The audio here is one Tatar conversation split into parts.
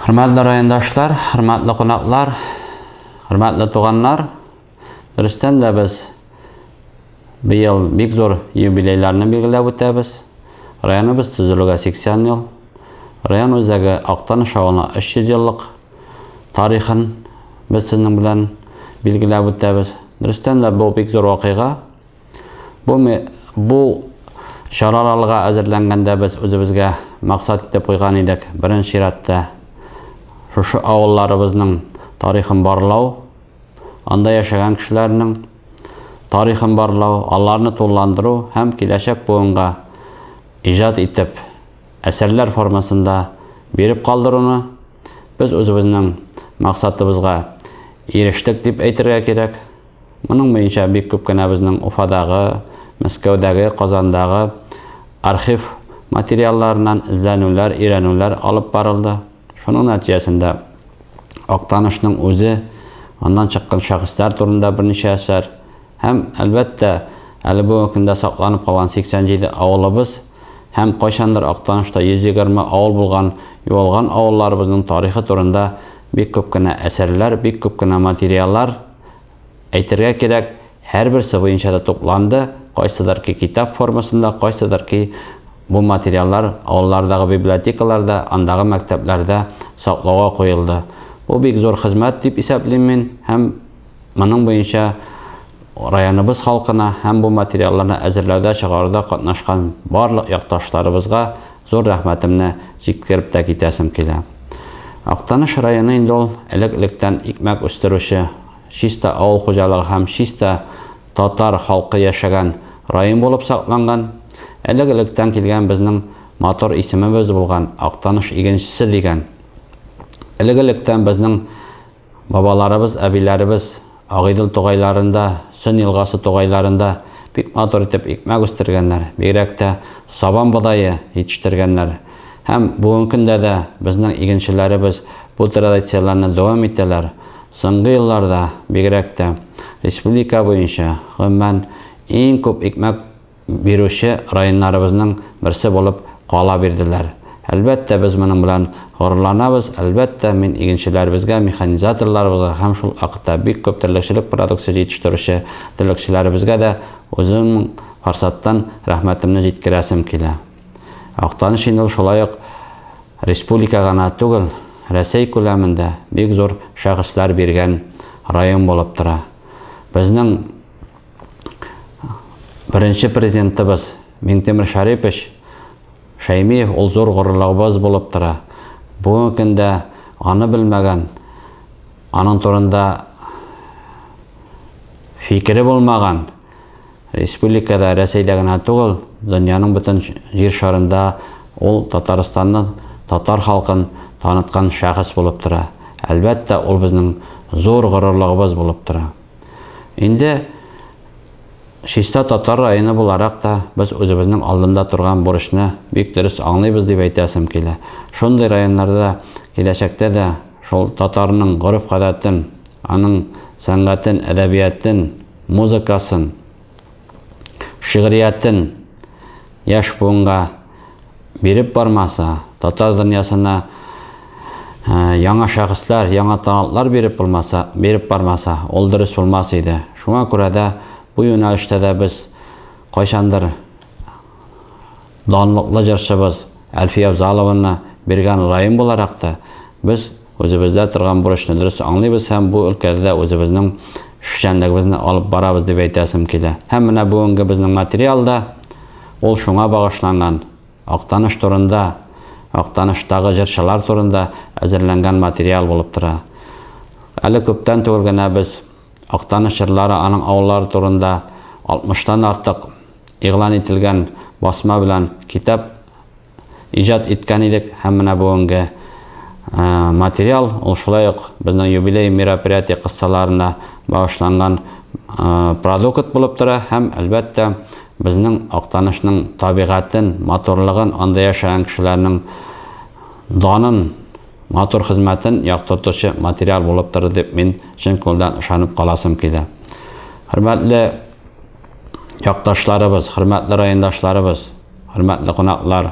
Hürmetli rayondaşlar, hürmetli konaklar, hürmetli tuğanlar, dürüstten de biz bu yıl bek zor yubileylerini belgilep ötebiz. Rayonumuz tüzülüge 80 yıl. Rayon özegi Aktanış ağına 300 yıllık tarixin biz sizin bilen belgilep ötebiz. Dürüstten de bu bek zor vakıga. Bu şararalığa hazırlanganda biz özümüzge maksat etip koygan edik. Birinci şiratda şu ağıllarımızın tarixin barlaw, anda yaşayan kişilerinin tarixin barlaw, allarını tollandırı hem kileşek boyunga icad etip eserler formasında berip kaldırını biz özümüzün maksatımızga eriştik dep aytırga kerek. Bunun boyunca bek köpkene bizning Ufadagı, Moskvadagı, Qozondagı arxiv materiallarından izlenüler, öğrenüler alıp barıldı. Şunun neticesinde Aktanış'ın özü, ondan çıkan şahıslar turunda bir neçe eser, hem elbette eli bu günde saklanıp kalan 87 ağılımız, hem kaçandır Aktanış'ta 120 ağıl bulgan, yolgan ağıllarımızın tarihi turunda bek köpkene eserler, bek köpkene materiallar aytırga kerek. Her birisi boyunca da toplandı. Qaysydyr ki kitap formasında, qaysydyr ki bu materiallar ağıllardagı bibliotekalarda, andagı maktablarda saklauga koyuldu. Bu bek zor hizmet dep esaplayman. Hem bunun boyunca rayonumuz halkına hem bu materiallarni hazırlauda, çıgaruda qatnaşkan barlyk yaktaşlarımızga zor rahmetimni jetkirip de ketesim kele. Aktanış rayonu indi ol ilik-ilikten ekmek östürüşü, şista ağıl hojalygy hem şista tatar halkı yaşagan rayon bolup saklangan. Ilik-ilikten kelgen bizning motor isimimiz bolgan Aktanış eginçisi degen. Ilik-ilikten bizning babalarımız, abilerimiz Ağidil toğaylarında, Sün yılgası toğaylarında bek motor etip ekmek östürgenler, begrek de saban budayı yetiştirgenler. Hem bugün günde de bizning eginçilerimiz bu tradisiyalarni devam ettiler. Soňgy yıllarda begrek de respublika boyunca hemen en köp ekmek berüşi rayonlarımızın birisi bolup qala berdiler. Elbette biz bunun bilen gururlanabız. Elbette men eginçilerimizge, mexanizatorlarımızga hem şol wagtda bek köp tirlikçilik produksiýa ýetişdirişi tirlikçilerimizge de özüm farsatdan rahmetimni jetkiräsim kele. Aktanış indi şolaýak respublika gana tugul, Resey köleminde bek zor şahıslar bergen rayon bolup tura. Bizning birinci prezidentimiz Mintemir Şaripovich Şaymiyev ol zor gururlygybız bolup tura. Bu günde any bilmegen, anın turunda fikri bolmagan, respublikada Reseyde gana tugul, dünyanın bütün yer şarında ol Tataristanyň, tatar halkyn tanıtkan şahıs bolup tura. Elbette ol bizning zor gururlygybız bolup tura. Indi şista tatar rayonu bolarak da biz özümüzün aldında turgan buruşny bek dürüst aňlaýbız dep aýtasim kele. Şonday rayonlarda keleşekde de şol tatarynyň guruf gadatyn, anyň sangatyn, edebiýatyn, muzykasyn, şiiriýatyn ýaş buňga berip barmasa, tatar dünýasyna yaňa şahyslar, yaňa tanatlar berip barmasa, ol dürüst bolmas idi. Şoňa görä de bu yönelişte de biz qaýşandyr danlykly jyrçybız Alfiýe Abzalowyny bergen rayon bolarak da biz özümizde turgan buruşny dürüst aňlaýbys hem bu ülkede de özümizning şişenligimizni alıp barabız dep aýtasim kele. Hem mene bugünkü bizning materialda ol şoňa bagyşlangan Aktanış turunda, Aktanışdagy jyrçylar turunda hazırlangan material bolup tura. Eli köpden tugulgana biz Aktanış jyrlary, anyň awullary turunda 60-dan artyk eglan etilgen basma bilen kitap ijad etken edik. Hem mene bugünkü material ol şolaýak bizning yubiley merapiriýaty kıssalaryna bagyşlangan produkt bolup tura. Hem elbette bizning Aktanışyň tabigatyn, motorlygyn, anda ýaşaýan kişileriniň danyn, motor hizmetin ýaktyrtuşy material bolup turdy dep men çyn koldan ışanyp galasym kele. Hürmetli yaktaşlarımız, hürmetli rayondaşlarımız, hürmetli konaklar,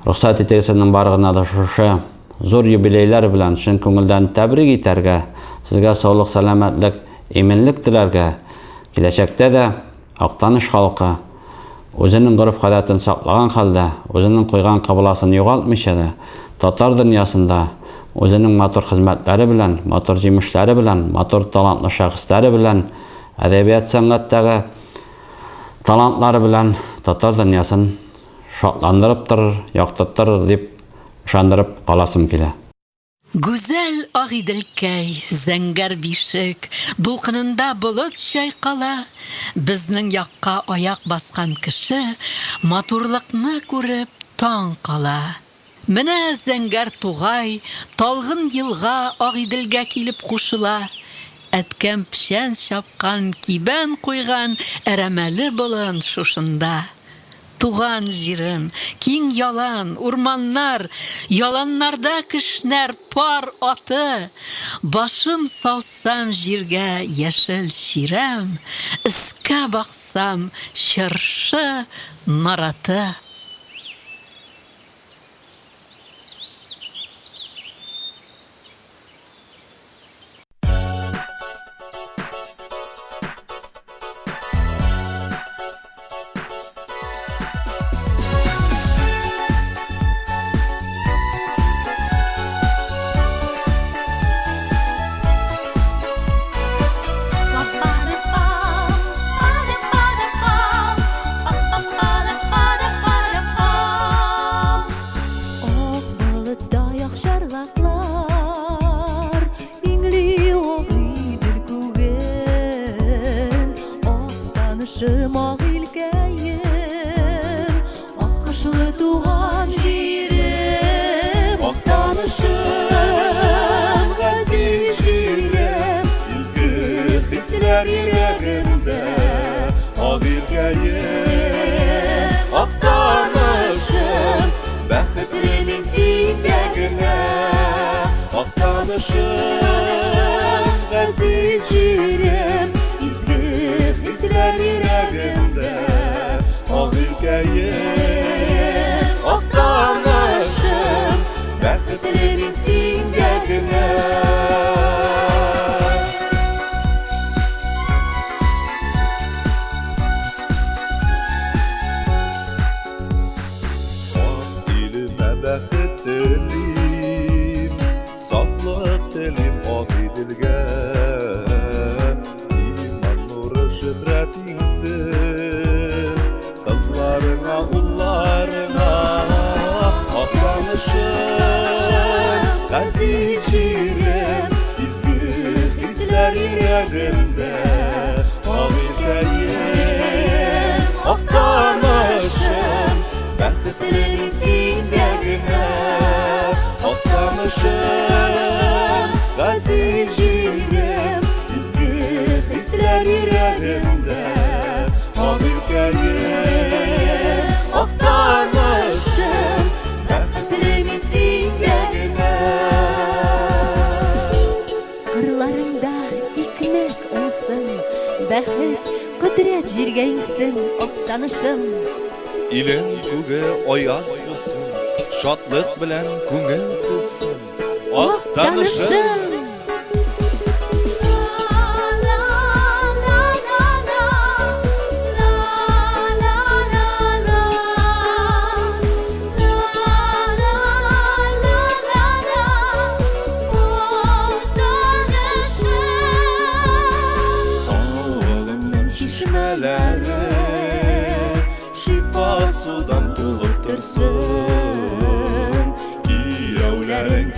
ruhsat etegsiniň bargyna da şuşa зур юбилейлар белән шын күңелдән тәбрик итәргә, сезгә саулык, сәламәтлек, иминлек теләргә, киләчәктә дә Актаныш халкы үзенең гореф-гадәтен саклаган хәлдә, үзенең куйган кабыласын югалтмыйча да, татар дөньясында үзенең матур хезмәтләре белән, матур җимешләре белән, матур талантлы шәхесләре белән, әдәбият сәнгатьтәге талантлары белән татар дөньясын шатландырып торыр, яктыртыр дип ышандырып каласым килә. Гүзәл Агыйделкәй, зәңгәр бишек, дулкынында болыт чайкала, безнең якка аяк баскан кеше матурлыкны күреп таң кала. Менә зәңгәр тугай, талгын елга Агыйделгә килеп кушыла. Әткәм пешән чапкан, кибән куйган әрәмәле болын шушында. Туган җирем, киң ялан, урманнар, яланнарда кешнәр пар аты. Башым салсам җиргә яшел чирәм, өскә баксам чыршы нараты. Актанышым, илен күге аяз булсын, шатлык белән күңел тулсын. Актанышым.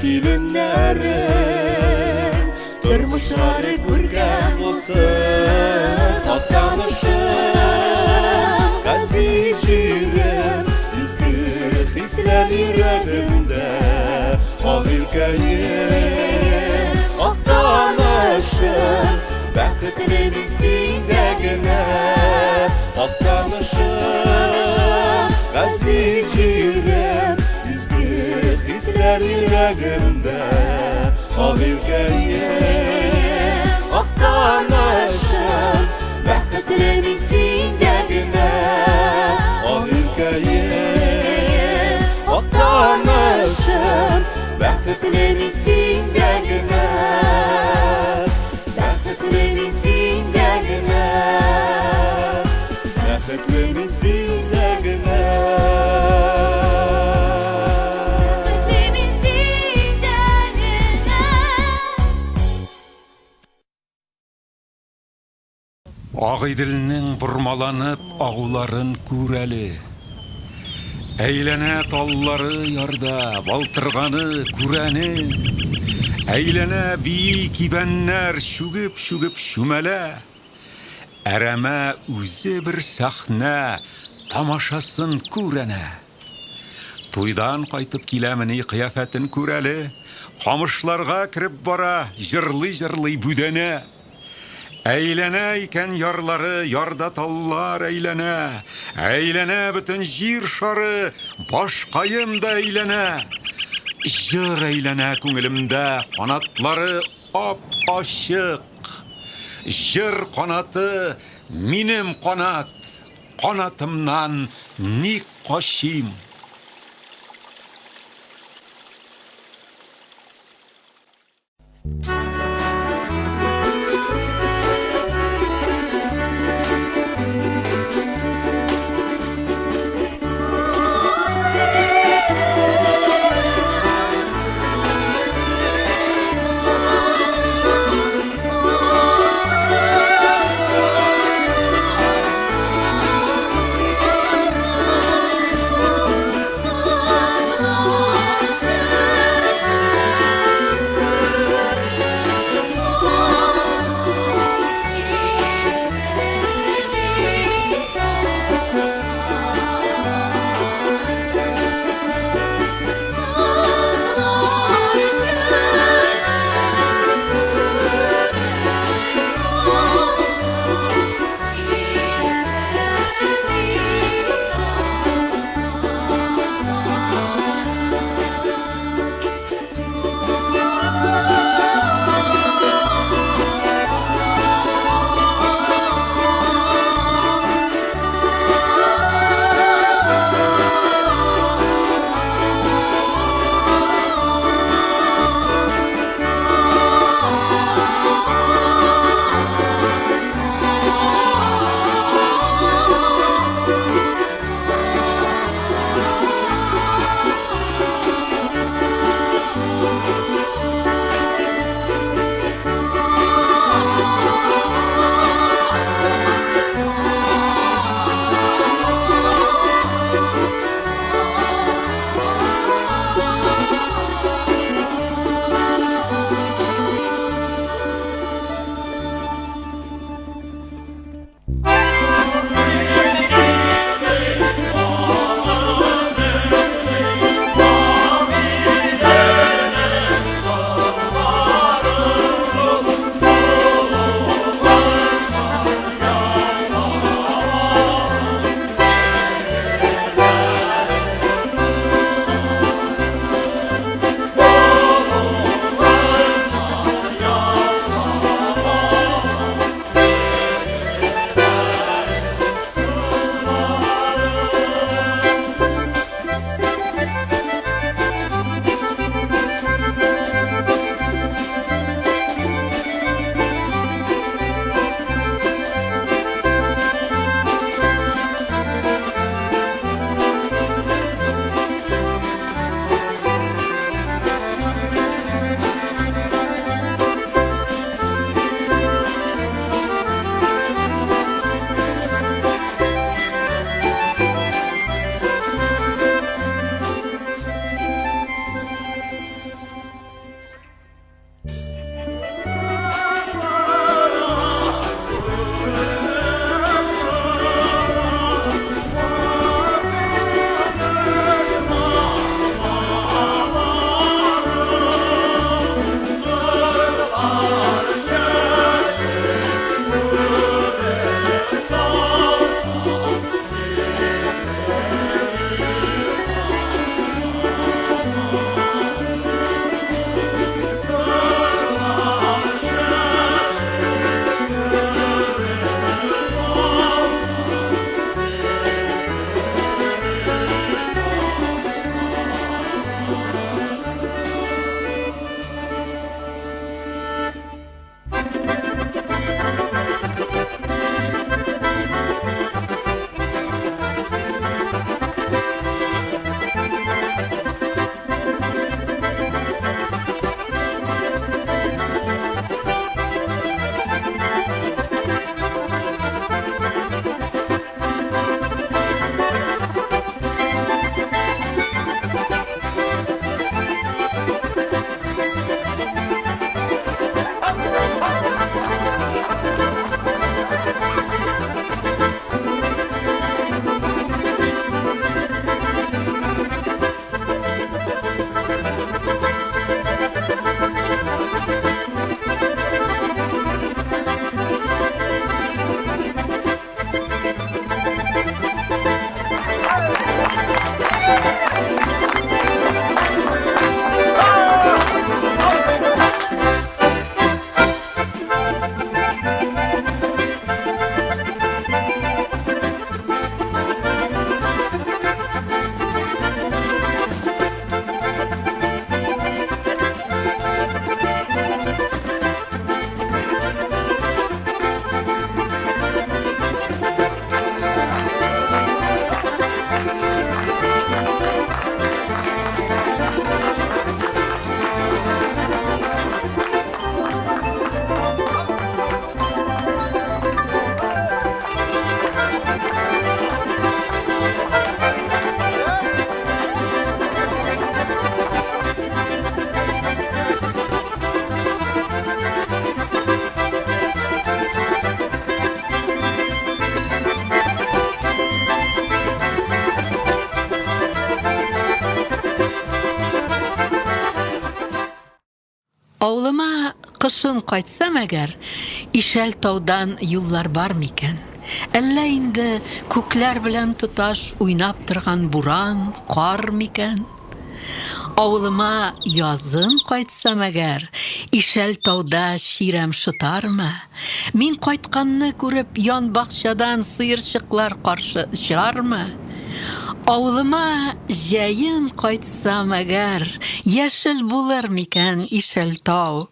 Киленнәрен тормышлары күргән булсын. Актанышым, газиз җирем, изге хисләр йөрәгемдә. Агыйделкәем, Актанышым, бәхетле мин синдә генә. Актанышым, газиз җирем, хисләр йөрәгемдә. Агыйделкәем, Актанышым, бәхетле мин синдә генә. Агыйделкәем, Актанышым, бәхетле Ағиділінің бұрмаланып ағуларын көрәлі. Әйләнә таллары ярда балтырғаны күрәні. Әйләнә бей кибәннәр шүгіп шүмәлә. Әрәмә үзе бір сахна тамашасын күрәнә. Туйдан қайтып киләміні қияфәтін көрәлі. Қамышларға кіріп бара жырлый бүдәне. Әйләнә икән ярлары, ярда таллар әйләнә. Әйләнә бүтін жир шары, башқайым да әйләнә. Жыр әйләнә күңілімдә, қанатлары ап-ашық. Жыр қанаты, минем қанат, қанатымнан ни қашим. Авылыма кышын кайтсам әгәр, Ишәл таудан юллар бар микән? Әллә инде күкләр белән тоташ уйнап торган буран, кар микән? Авылыма язын кайтсам әгәр, Ишәл тауда чирәм шытармы? Мин кайтканны күреп, ян бакчадан сыерчыклар каршы чыгармы? Авылыма җәен кайтсам әгәр, яшел булыр микән Ишәл тау?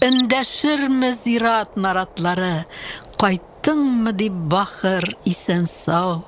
Эндәшерме зират наратлары, кайттыңмы дип бахыр исән сау?